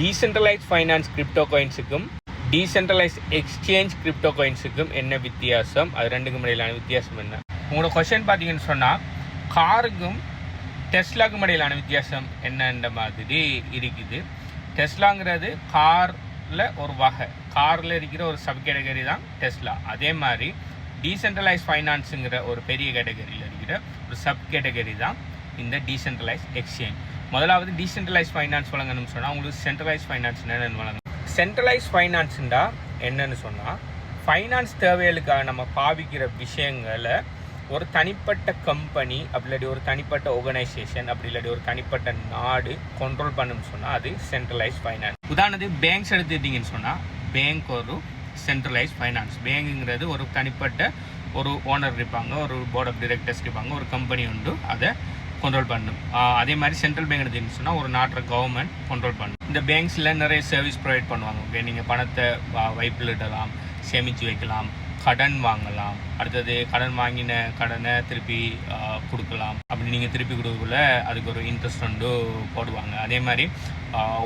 Decentralise finance crypto காயின்ஸுக்கும் decentralise exchange crypto காயின்ஸுக்கும் என்ன வித்தியாசம், அது ரெண்டுக்கும் இடையிலான வித்தியாசம் என்ன? உங்களோட கொஸ்டின் பார்த்தீங்கன்னு சொன்னால் காருக்கும் டெஸ்லாக்கும் இடையிலான வித்தியாசம் என்னன்ற மாதிரி இருக்குது. டெஸ்லாங்கிறது காரில் ஒரு வகை, காரில் இருக்கிற ஒரு சப் கேட்டகரி தான் டெஸ்லா. அதே மாதிரி டீசென்ட்ரலைஸ் ஃபைனான்ஸுங்கிற ஒரு பெரிய கேட்டகரியில் இருக்கிற ஒரு சப் கேட்டகரி தான் இந்த டீசென்ட்ரலைஸ் எக்ஸ்சேஞ்ச். முதலாவது டீசென்ட்ரலைஸ் ஃபைனான்ஸ் வழங்கணும்னு சொன்னால் உங்களுக்கு சென்ட்ரலைஸ் ஃபைனான்ஸ் என்னென்னு வழங்கணும். சென்ட்ரலைஸ் ஃபைனான்ஸுண்டா என்னன்னு சொன்னால் ஃபைனான்ஸ் தேவைகளுக்காக நம்ம பாவிக்கிற விஷயங்களை ஒரு தனிப்பட்ட கம்பெனி அப்படி இல்லாட்டி ஒரு தனிப்பட்ட ஆர்கனைசேஷன் அப்படி இல்லாட்டி ஒரு தனிப்பட்ட நாடு கண்ட்ரோல் பண்ணணும்னு சொன்னால் அது சென்ட்ரலைஸ் ஃபைனான்ஸ். உதாரணத்துக்கு பேங்க்ஸ் எடுத்துக்கிட்டிங்கன்னு சொன்னால் பேங்க் ஒரு சென்ட்ரலைஸ் ஃபைனான்ஸ். பேங்குங்கிறது ஒரு தனிப்பட்ட ஒரு ஓனர் இருப்பாங்க, ஒரு போர்ட் ஆஃப் டைரக்டர்ஸ் இருப்பாங்க, ஒரு கம்பெனி உண்டு, அதை கண்ட்ரோல் பண்ணும். அதே மாதிரி சென்ட்ரல் பேங்க் எடுத்துன்னு சொன்னால் ஒரு நாட்டை கவர்மெண்ட் கண்ட்ரோல் பண்ணும். இந்த பேங்க்ஸில் நிறைய சர்வீஸ் ப்ரொவைட் பண்ணுவாங்க. ஓகே, நீங்கள் பணத்தை வைப்பில் இடலாம், சேமித்து வைக்கலாம், கடன் வாங்கலாம், அடுத்தது கடன் வாங்கின கடனை திருப்பி கொடுக்கலாம். அப்படி நீங்கள் திருப்பி கொடுக்கக்குள்ள அதுக்கு ஒரு இன்ட்ரெஸ்ட் வந்து போடுவாங்க. அதே மாதிரி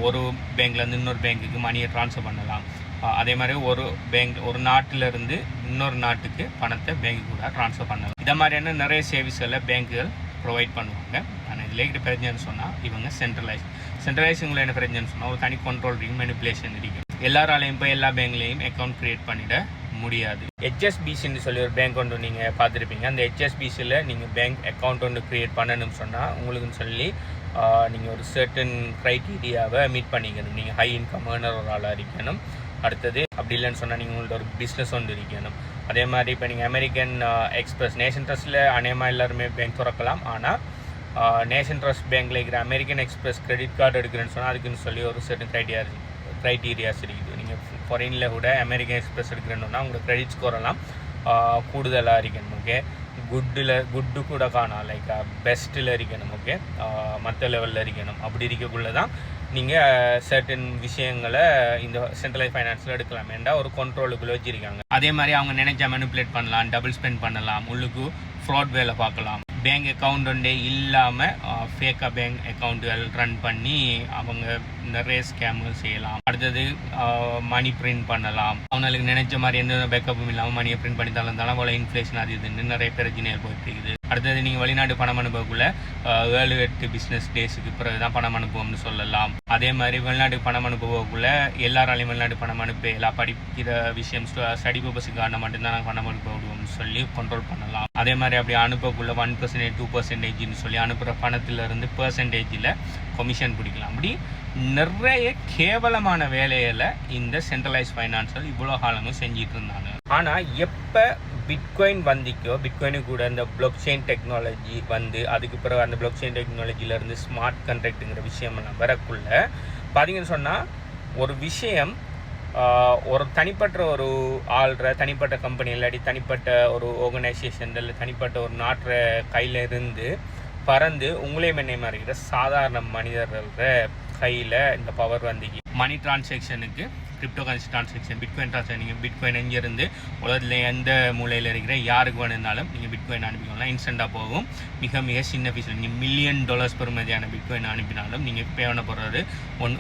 ஒரு பேங்க்லேருந்து இன்னொரு பேங்க்குக்கு மணியை ட்ரான்ஸ்ஃபர் பண்ணலாம். அதே மாதிரி ஒரு நாட்டிலேருந்து இன்னொரு நாட்டுக்கு பணத்தை பேங்க்கு கூட ட்ரான்ஸ்ஃபர் பண்ணலாம். இதை மாதிரியான நிறைய சர்வீஸ்களை பேங்க்குகள் ப்ரொவைட் பண்ணுவாங்க. ஆனால் இதில் இருக்கிற பிரச்சனைன்னு சொன்னால் இவங்க சென்ட்ரலைஸுங்களை என்ன பிரச்சனைன்னு சொன்னால் ஒரு தனி கண்ட்ரோல் இருக்கும், மெனிப்புலேஷன் இருக்கும். எல்லாராலையும் இப்போ எல்லா பேங்க்லேயும் அக்கௌண்ட் க்ரியேட் பண்ணிட முடியாது. ஹெச்எஸ்பிசின்னு சொல்லி ஒரு பேங்க் ஒன்று நீங்கள் பார்த்துருப்பீங்க. அந்த ஹெச்எஸ்பிசியில் நீங்கள் பேங்க் அக்கௌண்ட் ஒன்று க்ரியேட் பண்ணணும்னு சொன்னால் உங்களுக்குன்னு சொல்லி நீங்கள் ஒரு சர்டன் க்ரைட்டீரியாவை மீட் பண்ணிக்கணும். நீங்கள் ஹை இன்கம் ஏர்னர் ஒரு ஆளாக இருக்கணும். அடுத்தது அப்படி இல்லைன்னு சொன்னால் நீங்கள் உங்கள்ட்ட ஒரு பிஸ்னஸ் ஒன்று இருக்கணும். அதே மாதிரி இப்போ நீங்கள் அமெரிக்கன் எக்ஸ்பிரஸ், நேஷன் ட்ரஸ்ட்டில் அநேகமாக எல்லாருமே பேங்க் திறக்கலாம். ஆனால் நேஷன் ட்ரஸ்ட் பேங்க்கில் இருக்கிற அமெரிக்கன் எக்ஸ்பிரஸ் கிரெடிட் கார்டு எடுக்கிறேன்னு சொன்னால் அதுக்குன்னு சொல்லி ஒரு சர்டன் க்ரைட்டீரியாஸ் இருக்குது. நீங்கள் ஃபாரினில் கூட அமெரிக்கன் எக்ஸ்பிரஸ் எடுக்கிறேன்னா உங்களுக்கு கிரெடிட் ஸ்கோர் எல்லாம் கூடுதலாக இருக்கணும். ஓகே, குட்டு கூட காணாம், லைக் பெஸ்ட்டில் இருக்கணும். ஓகே, மற்ற லெவலில் இருக்கணும். அப்படி இருக்கக்குள்ளே தான் நீங்கள் சர்டன் விஷயங்களை இந்த சென்ட்ரலைஸ் ஃபைனான்ஸில் எடுக்கலாம். ஏன்டா ஒரு கண்ட்ரோலுக்குள்ளே வச்சுருக்காங்க. அதே மாதிரி அவங்க நினைச்சா மேனிப்புலேட் பண்ணலாம், டபுள் ஸ்பெண்ட் பண்ணலாம், உள்ளுக்கு ஃப்ராட் வேலை பார்க்கலாம். பேங்க் அக்கௌண்ட் ஒன்றே இல்லாமல் ஃபேக்காக பேங்க் அக்கௌண்ட்டுகள் ரன் பண்ணி அவங்க நிறைய ஸ்கேம்கள் செய்யலாம். அடுத்தது மணி பிரிண்ட் பண்ணலாம். அவங்களுக்கு நினைச்ச மாதிரி எந்த பேக்கப்பும் இல்லாமல் மணியை பிரிண்ட் பண்ணி தந்தாலும் போல இன்ஃப்ளேஷன் அது இதுன்னு நிறைய பிரச்சனைகள் போயிட்டு இருக்குது. அடுத்தது நீங்கள் வெளிநாட்டு பணம் அனுப்பக்குள்ள 7-8 பிஸ்னஸ் டேஸுக்கு பிறகு தான் பணம் அனுப்புவோம்னு சொல்லலாம். அதே மாதிரி வெளிநாட்டுக்கு பணம் அனுப்புவக்குள்ள எல்லாராலையும் வெளிநாட்டு பணம் அனுப்ப எல்லாம் படிக்கிற விஷயம் ஸ்டடி பர்பஸுக்கான மட்டும்தான் நாங்கள் பணம் அனுப்ப விடுவோம்னு சொல்லி கண்ட்ரோல் பண்ணலாம். அதே மாதிரி அப்படி அனுப்பக்குள்ள 1%, 2%ன்னு சொல்லி அனுப்புகிற பணத்திலிருந்து பெர்சன்டேஜில் கமிஷன் பிடிக்கலாம். அப்படி நிறைய கேவலமான வேலைகளை இந்த சென்ட்ரலைஸ் ஃபைனான்ஸில் இவ்வளோ காலமும் செஞ்சிட்டு இருந்தாங்க. ஆனால் எப்போ பிட்காயின் வந்திக்கோ, பிட்காயினுக்கு கூட இந்த பிளாக் செயின் டெக்னாலஜி வந்து அதுக்கு பிறகு அந்த பிளாக் செயின் டெக்னாலஜியிலேருந்து ஸ்மார்ட் கான்ட்ராக்ட்டுங்கிற விஷயமெல்லாம் வரக்குள்ள பார்த்தீங்கன்னு சொன்னால் ஒரு விஷயம் ஒரு தனிப்பட்ட ஒரு ஆள்ற தனிப்பட்ட கம்பெனி இல்லாட்டி தனிப்பட்ட ஒரு ஆர்கனைசேஷன் இல்லை தனிப்பட்ட ஒரு நாட்டுற கையில் இருந்து பறந்து உங்களையும் என்னையுமா இருக்கிற சாதாரண மனிதர்கள கையில் இந்த பவர் வந்திக்கு. மணி டிரான்சாக்ஷனுக்கு cryptocurrency transaction, bitcoin transaction, நீங்கள் பிட்காயின் எங்கேருந்து உலகத்தில் எந்த மூலையில் இருக்கிற யாருக்கு வேணுனாலும் நீங்கள் பிட்காயின் அனுப்பிக்கலாம். இன்ஸ்டண்ட்டாக போகும். மிக மிக சின்ன ஃபீஸில் நீங்கள் $1 மில்லியன் பெறுமதியான பிட்காயின் அனுப்பினாலும் நீங்கள் பே பண்ண போகிறது $1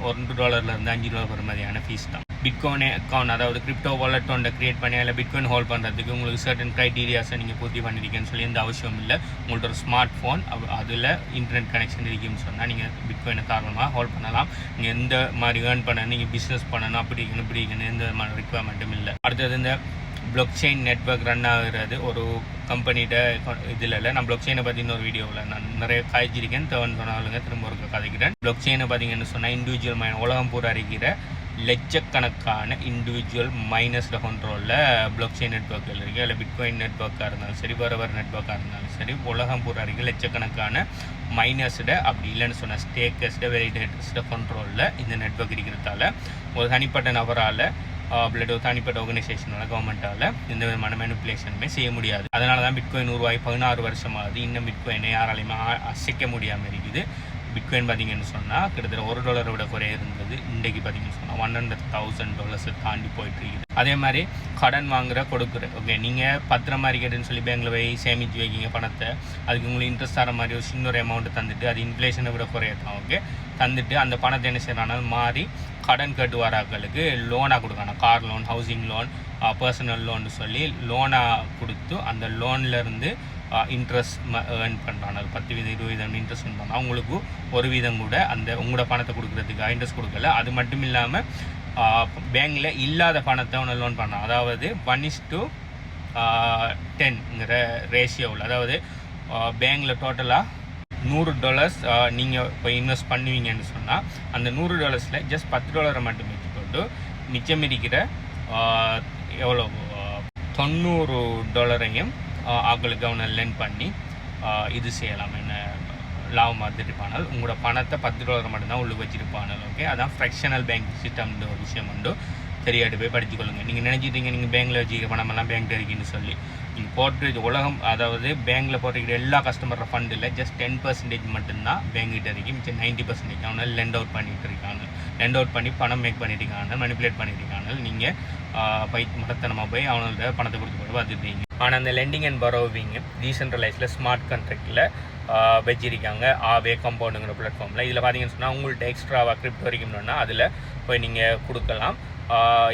$5 பெறுமதியான ஃபீஸ் தான். பிட்காயின் அக்கௌண்ட், அதாவது கிரிப்டோ வாலெட் ஒன்றை கிரியேட் பண்ணி அதில் பிட்காயின் ஹோல்ட் பண்ணுறதுக்கு உங்களுக்கு சர்டன் க்ரைட்டீரியாஸை நீங்கள் பூர்த்தி பண்ணியிருக்கேன்னு சொல்லி எந்த அவசியம் இல்லை. உங்கள்ட்ட ஒரு ஸ்மார்ட் ஃபோன் அதில் இன்டர்நெட் கனெக்ஷன் இருக்குன்னு சொன்னால் நீங்கள் பிட்காயினை தாராளமாக ஹோல்ட் பண்ணலாம். நீங்கள் எந்த மாதிரி ஏர்ன் பண்ணணும், நீங்கள் பிஸ்னஸ் பண்ணணும், அப்படி இருக்கணும் எந்த விதமான ரிக்வயர்மெண்ட்டும் இல்லை. அடுத்தது இந்த பிளாக் செயின் நெட்வொர்க் ரன் ஆகுறது ஒரு கம்பெனிகிட்ட இதில் இல்லை. நான் பிளாக் செயினை பற்றி இன்னொரு வீடியோவில் நான் நிறைய காய்ச்சிருக்கேன், தேவன் சொன்னாலுங்க திரும்ப ஒரு கதைக்கிறேன். பிளாக் செயினை பார்த்தீங்கன்னு சொன்னால் இண்டிவிஜுவல் உலகம் பூரா இருக்கிற லட்சக்கணக்கான இண்டிவிஜுவல் மைனஸில் கண்ட்ரோலில் பிளாக் செயின் நெட்வொர்க்கில் இருக்குது. இல்லை பிட்காயின் நெட்வொர்க்காக இருந்தாலும் சரி, வேறு நெட்வொர்க்காக இருந்தாலும் சரி, உலகம் பூரா இருக்க லட்சக்கணக்கான மைனஸ்ட அப்படி இல்லைன்னு சொன்னால் ஸ்டேக்கர்ஸ்ட வேலிடேட்டர்ஸ்ட கண்ட்ரோலில் இந்த நெட்வொர்க் இருக்கிறதால ஒரு தனிப்பட்ட நபரால் ஒரு தனிப்பட்ட ஆர்கனைசேஷனால கவர்மெண்ட்டால் எந்த விதமான மேனிப்புலேஷனுமே செய்ய முடியாது. அதனால தான் பிட்காயின் உருவாகி 16 வருஷமாகுது. இன்னும் பிட்காயினை யாராலையுமே அசைக்க முடியாமல் இருக்குது. பிட்காயின் பார்த்தீங்கன்னு சொன்னால் கிட்டத்தட்ட $1 விட குறைய இருந்தது. இன்றைக்கு பார்த்தீங்கன்னு சொன்னால் $100,000 தாண்டி போயிட்டுருக்குது. அதே மாதிரி கடன் கொடுக்குற ஓகே, நீங்கள் பத்திரமா இருக்கேன்னு சொல்லி பேங்கில் போய் சேமித்து வைக்கிங்க பணத்தை, அதுக்கு உங்களுக்கு இன்ட்ரெஸ்ட் தர மாதிரி ஒரு சின்ன ஒரு அமௌண்ட்டு தந்துட்டு அது இன்ஃப்ளேஷனை விட குறையத்தான். ஓகே, தந்துட்டு அந்த பணத்தை என்ன செய்யறானாலும் மாறி கடன் கேட்டு வராக்களுக்கு லோனாக கொடுக்கணும். Car loan, housing loan, personal loan சொல்லி லோனாக கொடுத்து அந்த லோன்லேருந்து இன்ட்ரெஸ்ட் ஏர்ன் பண்ணுறாங்க. 10% இன்ட்ரெஸ்ட் ஏர்ன் பண்ணால் அவங்களுக்கு 1% கூட அந்த உங்களோட பணத்தை கொடுக்குறதுக்கு இன்ட்ரெஸ்ட் கொடுக்கல. அது மட்டும் இல்லாமல் பேங்கில் இல்லாத பணத்தை ஒன்று லோன் பண்ணலாம். அதாவது 1:10ங்கிற ரேஷியோவில், அதாவது பேங்கில் டோட்டலாக $100 நீங்கள் இப்போ இன்வெஸ்ட் பண்ணுவீங்கன்னு சொன்னால் அந்த $100 ஜஸ்ட் $10 மட்டும் வச்சு போட்டு மிச்சம் இருக்கிற எவ்வளோ $90 ஆக்களுக்கு அவனை லென் பண்ணி இது செய்யலாம். என்ன லாபம் பார்த்துருப்பானால் உங்களோட பணத்தை $10 மட்டும்தான் உள்ளே வச்சுருப்பானல். ஓகே, அதான் ஃப்ராக்ஷனல் பேங்க் சிஸ்டம்ன்ற ஒரு விஷயம் வந்து தெரியாட்டு போய் படிச்சுக்கொள்ளுங்க. நீங்கள் நினச்சிட்டீங்க நீங்கள் பேங்கில் வச்சுக்க பணமெல்லாம் பேங்க் இருக்குன்னு சொல்லி நீங்கள் போட்டு உலகம், அதாவது பேங்கில் போட்டுக்கிற எல்லா கஸ்டமரோட ஃபண்டில் ஜஸ்ட் 10% மட்டும்தான் பேங்கிட்ட இருக்கு. மிச்சம் 90% அவனை லெண்ட் அவுட் பண்ணிகிட்டு இருக்காங்க. லெண்ட் அவுட் பண்ணி பணம் மேக் பண்ணிட்டு இருக்காங்க, மனிப்புலேட் பண்ணிட்டு இருக்காங்க. நீங்கள் மடத்தனமாக போய் அவனோட பணத்தை கொடுத்து போட்டு பார்த்துருக்கீங்க. ஆனால் அந்த லெண்டிங் அண்ட் பரோவிங் டீசென்ட்ரலைஸில் ஸ்மார்ட் கான்ட்ராக்டில் வச்சிருக்காங்க ஆவே கம்பவுண்டுங்கிற பிளாட்ஃபார்மில். இதில் பார்த்தீங்கன்னு சொன்னால் உங்கள்கிட்ட எக்ஸ்ட்ராவாக கிரிப்டோ வரைக்கும்னா அதில் போய் நீங்கள் கொடுக்கலாம்.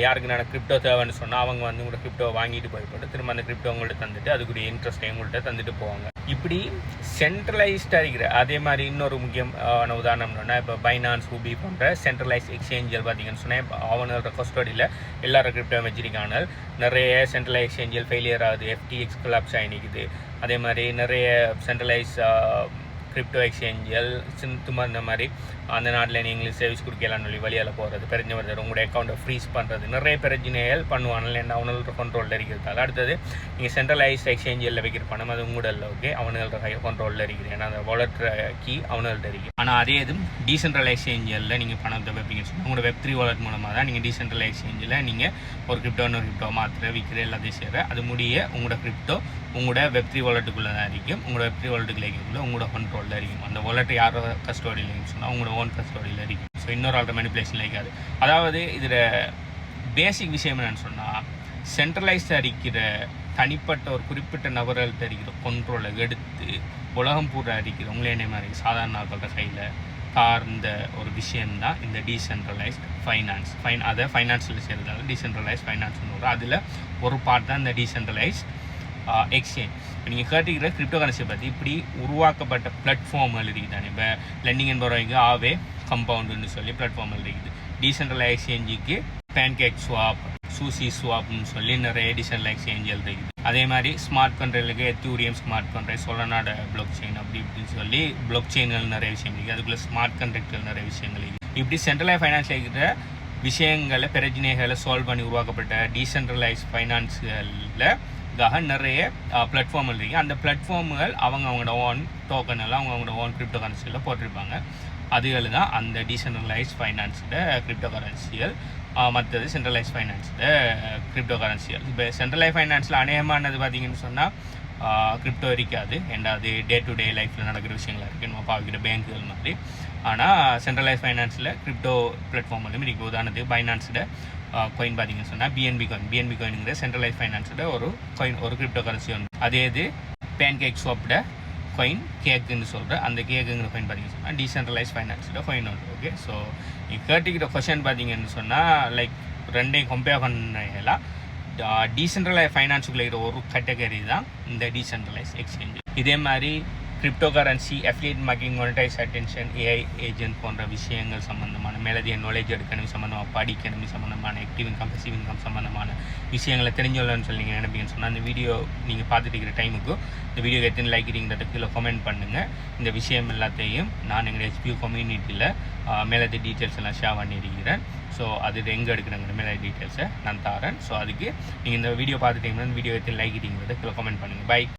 யாருக்கு நான் கிரிப்டோ தேவைன்னு சொன்னால் அவங்க வந்து உங்களோட கிரிப்டோ வாங்கிட்டு போய்போட்டு திரும்ப அந்த கிரிப்டோ உங்கள்கிட்ட தந்துட்டு அதுக்குரிய இன்ட்ரெஸ்ட்டை உங்கள்கிட்ட தந்துட்டு போவாங்க. இப்படி சென்ட்ரலைஸ்டாக இருக்கிற அதே மாதிரி இன்னொரு முக்கியமான உதாரணம்னா இப்போ பைனான்ஸ், ஹூபி போன்ற சென்ட்ரலைஸ் எக்ஸ்சேஞ்சில் பார்த்தீங்கன்னு சொன்னால் அவனோட கஸ்டடியில் எல்லாரும் கிரிப்டோ வச்சிருக்காங்க. நிறைய சென்ட்ரலைஸ் எக்ஸ்சேஞ்சில் ஃபெயிலியர் ஆகுது, FTX கொலாப்ஸ் ஆகிக்குது. அதே மாதிரி நிறைய சென்ட்ரலைஸ் கிரிப்டோ எக்ஸ்சேஞ்சில் சும்மா இந்த மாதிரி அந்த நாட்டில் நீங்களுக்கு சர்வீஸ் கொடுக்கலான்னு சொல்லி வழியால் போகிறது, பிரச்சனை வருது, உங்களோட அக்கௌண்ட்டை ஃப்ரீஸ் பண்ணுறது, நிறைய பிரச்சனைகள் பண்ணுவாங்க. என்ன அவனோட கண்ட்ரோலில் இருக்கிறதால அடுத்தது நீங்கள் சென்ட்ரலைஸ் எக்ஸ்சேஞ்சில் வைக்கிற பணம் அது உங்களோட ஓகே அவனோட கண்ட்ரோலில் இருக்குது. ஏன்னா அந்த வாலெட் கீ அவனோட இருக்குது. ஆனால் அதே இது டீசென்ட்ரலைஸ் எக்ஸ்சேஞ்சில் நீங்கள் பணத்தை வைப்பீங்கன்னு சொன்னால் உங்களோட Web3 வாலெட் மூலமாக தான் நீங்கள் டீசென்ட்ரலைஸ் எக்ஸ்சேஞ்சில் நீங்கள் ஒரு கிரிப்டோ மாற்றுற விற்கிற எல்லாத்தையும் செய்கிற அது முடிய உங்களோட கிரிப்டோ உங்களோட Web3 வாலெட்டுக்குள்ளே தான் இருக்கும். உங்களோட Web3 வாலெட்டுக்குள்ளே இருக்கக்குள்ள உங்களோட கண்ட்ரோலில் இருக்கும். அந்த வாலெட் யாரோ கஸ்டோடியில் இருக்குன்னு சொன்னால் உங்களோட ஓன் கஸ்டோடியில் இருக்கும். ஸோ இன்னொரு ஆள்கிட்ட மேனிப்புலேஷன் இருக்காது. அதாவது இதில் பேசிக் விஷயம் என்னென்னு சொன்னால் சென்ட்ரலைஸ்டாக இருக்கிற தனிப்பட்ட ஒரு குறிப்பிட்ட நபர்கள்ட்ட இருக்கிற கண்ட்ரோலை எடுத்து உலகம் பூரா இருக்கிற உங்களே மாதிரி சாதாரண ஆட்களோட கையில் சார்ந்த ஒரு விஷயம்தான் இந்த டீசென்ட்ரலைஸ்ட் ஃபைனான்ஸ். அதை ஃபைனான்ஸில் செய்கிறதால டீசென்ட்ரலைஸ்ட் ஃபைனான்ஸ்னு வரும். அதில் ஒரு பார்ட் தான் இந்த டீசென்ட்ரலைஸ்ட் எக்ஸ்சேஞ்ச். இப்போ நீங்கள் கேட்டுக்கிற கிரிப்டோ கரன்சியை பற்றி இப்படி உருவாக்கப்பட்ட பிளாட்ஃபார்ம்கள் இருக்குது தானே. இப்போ லெண்டிங் அண்ட் பரோவிங் ஆவே கம்பவுண்டுன்னு சொல்லி பிளாட்ஃபார்ம்கள் இருக்குது. டீசென்ட்ரலைஸ் எக்ஸ்சேஞ்சுக்கு பேன்கேக் ஸ்வாப், சூசி ஸ்வாப்னு சொல்லி நிறைய டீசென்ட்ரலைஸ் எக்ஸ்சேஞ்சுகள் இருக்குது. அதே மாதிரி ஸ்மார்ட் கான்ட்ராக்டுக்கு எத்தூரியம் ஸ்மார்ட் கான்ட்ராக்ட், சொலனாட பிளாக் செயின் அப்படி இப்படின்னு சொல்லி பிளாக் செயின்கள் நிறைய விஷயம் இருக்குது. அதுக்குள்ளே ஸ்மார்ட் கான்ட்ராக்டுகள் நிறைய விஷயங்கள் இருக்குது. இப்படி சென்ட்ரலைஸ் ஃபைனான்ஸில் இருக்கிற விஷயங்களை பிரச்சனைகளை சால்வ் பண்ணி உருவாக்கப்பட்ட டீசென்ட்ரலைஸ் ஃபைனான்ஸுகளில் நிறைய பிளாட்ஃபார்ம்கள் இருக்குது. அந்த பிளாட்ஃபார்முகள் அவங்களோட ஓன் டோக்கன் எல்லாம் அவங்களோட ஓன் கிரிப்டோ கரன்சியில் போட்டிருப்பாங்க. அதுகள் தான் அந்த டீசென்ட்ரலைஸ் ஃபைனான்ஸோட கிரிப்டோ கரன்சிகள். மற்றது சென்ட்ரலைஸ் ஃபைனான்ஸோட கிரிப்டோ கரன்சிகள். இப்போ சென்ட்ரலைஸ் ஃபைனான்ஸில் அநேகமானது பார்த்தீங்கன்னு சொன்னால் கிரிப்டோ இருக்காது. ரெண்டாவது டே டு டே லைஃப்பில் நடக்கிற விஷயங்களாக இருக்குது, நம்ம பார்க்குற பேங்குகள் மாதிரி. ஆனால் சென்ட்ரலைஸ் ஃபைனான்ஸில் கிரிப்டோ பிளாட்ஃபார்ம்லையும் இருக்குது. உதாரணத்துக்கு பைனான்ஸோட காயின் பார்த்தீங்கன்னு சொன்னால் பிஎன்பி காயினுங்கிற சென்ட்ரலைஸ் ஃபைனான்ஸோட ஒரு காயின், ஒரு கிரிப்டோ கரன்சி ஒன்று. அதே இது பேன்கேக் ஸ்வாப்போட காயின் கேக்குன்னு சொல்கிற அந்த கேக்குங்கிற காயின் பார்த்தீங்கன்னு சொன்னால் டீசென்ட்ரலைஸ் ஃபைனான்ஸோட காயின் ஒன்று. ஓகே, ஸோ நீங்கள் கேட்டுக்கிற கொஷன் பார்த்தீங்கன்னு சொன்னால் லைக் ரெண்டையும் கம்பேர் பண்ணலாம். டீசென்ட்ரலைஸ் ஃபைனான்ஸுக்குள்ள இருக்கிற ஒரு கேட்டகரி தான் இந்த டீசென்ட்ரலைஸ் எக்ஸ்சேஞ்ச். இதே மாதிரி cryptocurrency, affiliate marketing, monetise attention, AI agent போன்ற விஷயங்கள் சம்மந்தமான மேலதிக நாலேஜ் எடுக்கணும், சம்மந்தமாக படிக்கணும், சம்மந்தமான ஆக்டிவ் இன்கம், பசிவ் இன்கம் சம்மந்தமான விஷயங்களை தெரிஞ்சுள்ளன்னு சொல்லி நீங்கள் நினைப்பீங்கன்னு சொன்னால் அந்த வீடியோ நீங்கள் பார்த்துட்டு இருக்கிற டைமுக்கு இந்த வீடியோ எத்தனை லைக் இருக்கிறத கீழே கமெண்ட் பண்ணுங்கள். இந்த விஷயம் எல்லாத்தையும் நான் எங்கள் HPU கம்யூனிட்டியில் மேலதி டீட்டெயில்ஸ் எல்லாம் ஷேர் பண்ணியிருக்கிறேன். ஸோ அது எங்கே எடுக்கிறங்கிற மேலே டீட்டெயில்ஸை நான் தரேன். ஸோ அதுக்கு நீங்கள் இந்த வீடியோ பார்த்துட்டீங்கன்னா இந்த வீடியோ எத்தனை லைக் இருக்கிறத கீழே கமெண்ட் பண்ணுங்கள். பை.